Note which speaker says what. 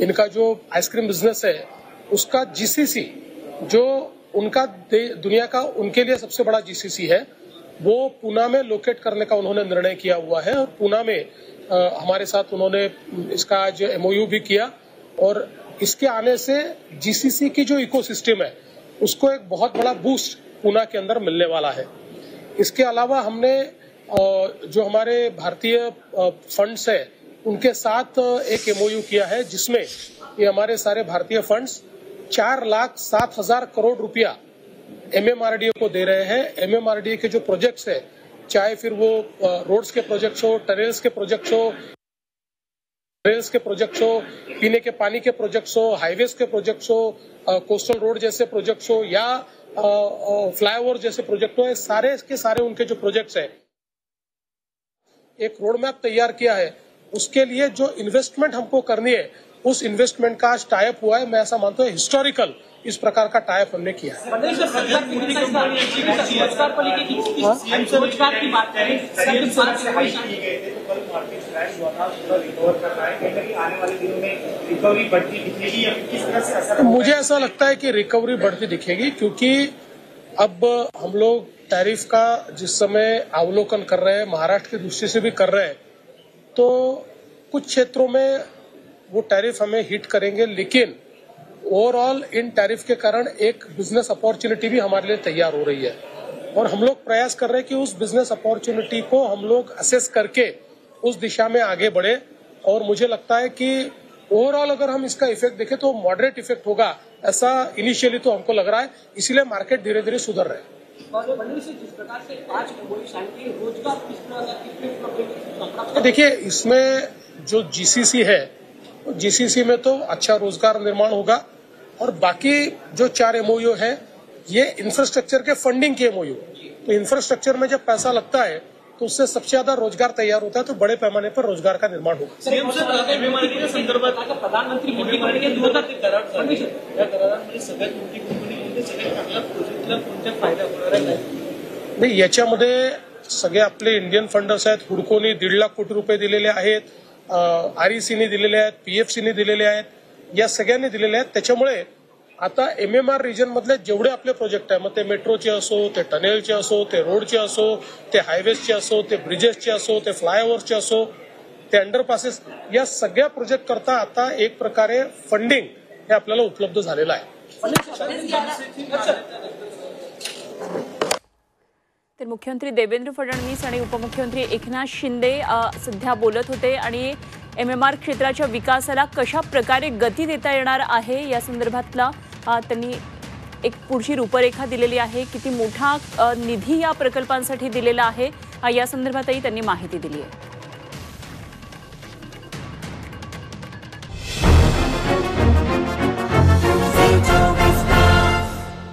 Speaker 1: इनका जो ice cream business है उसका जीसीसी जो उनका दुनिया का उनके लिए सबसे बड़ा जीसीसी है वो पूना में लोकेट करने का उन्होंने निर्णय किया हुआ है और पूना में हमारे साथ उन्होंने इसका आज एमओयू भी किया और इसके आने से जीसीसी की जो इकोसिस्टम है उसको एक बहुत बड़ा बूस्ट पूना के अंदर मिलने वाला है। इसके अलावा हमने जो हमारे भारतीय फंड्स है उनके साथ एक एमओयू किया है जिसमें ये हमारे सारे भारतीय फंड्स 4,07,000 करोड़ रुपया एमएमआरडीए को दे रहे हैं। एमएमआरडीए के जो प्रोजेक्ट्स है चाहे फिर वो रोड्स के प्रोजेक्ट्स हो, टनल्स के प्रोजेक्ट्स हो, पीने के पानी के प्रोजेक्ट्स हो, हाईवेज के प्रोजेक्ट्स हो, कोस्टल रोड जैसे प्रोजेक्ट्स हो या फ्लाईओवर जैसे प्रोजेक्ट हो, सारे के सारे उनके जो प्रोजेक्ट्स है एक रोड मैप तैयार किया है। उसके लिए जो इन्वेस्टमेंट हमको करनी है उस इन्वेस्टमेंट का आज टाइप हुआ है। मैं ऐसा मानता हूँ हिस्टोरिकल इस प्रकार का टाइप हमने किया है। मुझे ऐसा लगता है कि रिकवरी बढ़ती दिखेगी क्योंकि अब हम लोग टैरिफ का जिस समय अवलोकन कर रहे हैं महाराष्ट्र की दृष्टि से भी कर रहे हैं तो कुछ क्षेत्रों में वो टैरिफ हमें हिट करेंगे लेकिन ओवरऑल इन टैरिफ के कारण एक बिजनेस अपॉर्चुनिटी भी हमारे लिए तैयार हो रही है और हम लोग प्रयास कर रहे हैं कि उस बिजनेस अपॉर्चुनिटी को हम लोग असेस करके उस दिशा में आगे बढ़े और मुझे लगता है कि ओवरऑल अगर हम इसका इफेक्ट देखें तो मॉडरेट इफेक्ट होगा ऐसा इनिशियली तो हमको लग रहा है, इसीलिए मार्केट धीरे धीरे सुधर रहे हैं। देखिए इसमें जो जीसीसी है जीसीसी में तो अच्छा रोजगार निर्माण होगा और बाकी जो 4 एमओयू है ये इंफ्रास्ट्रक्चर के फंडिंग के एमओयू। तो इंफ्रास्ट्रक्चर में जब पैसा लगता है तो उससे सबसे ज्यादा रोजगार तैयार होता है तो बड़े पैमाने पर रोजगार का निर्माण होगा। नाही याच्यामध्ये सगळे आपले इंडियन फंडर्स आहेत। हुडकोनी 1.5 लाख कोटी रुपये दिलेले आहेत, आरईसीने दिलेले आहेत, पीएफसीने दिलेले आहेत, या सगळ्यांनी दिलेले आहेत। त्याच्यामुळे आता एमएमआर रिजन मधले जेवढे आपले प्रोजेक्ट आहे मग ते मेट्रोचे असो, ते टनेलचे असो, ते रोडचे असो, ते हायवेजचे असो, ते ब्रिजेसचे असो, ते फ्लायओव्हरचे असो, ते अंडरपासेस, या सगळ्या प्रोजेक्ट करता आता एक प्रकारे फंडिंग हे आपल्याला उपलब्ध झालेलं आहे।
Speaker 2: तर मुख्यमंत्री देवेंद्र फडणवीस आणि उपमुख्यमंत्री एकनाथ शिंदे सध्या बोलत होते आणि एमएमआर क्षेत्राच्या विकासाला कशा प्रकारे गती देता येणार आहे या संदर्भातला त्यांनी एक पुढची रूपरेखा दिलेली आहे। किती मोठा निधी या प्रकल्पांसाठी दिलेला आहे या संदर्भातही त्यांनी माहिती दिली आहे।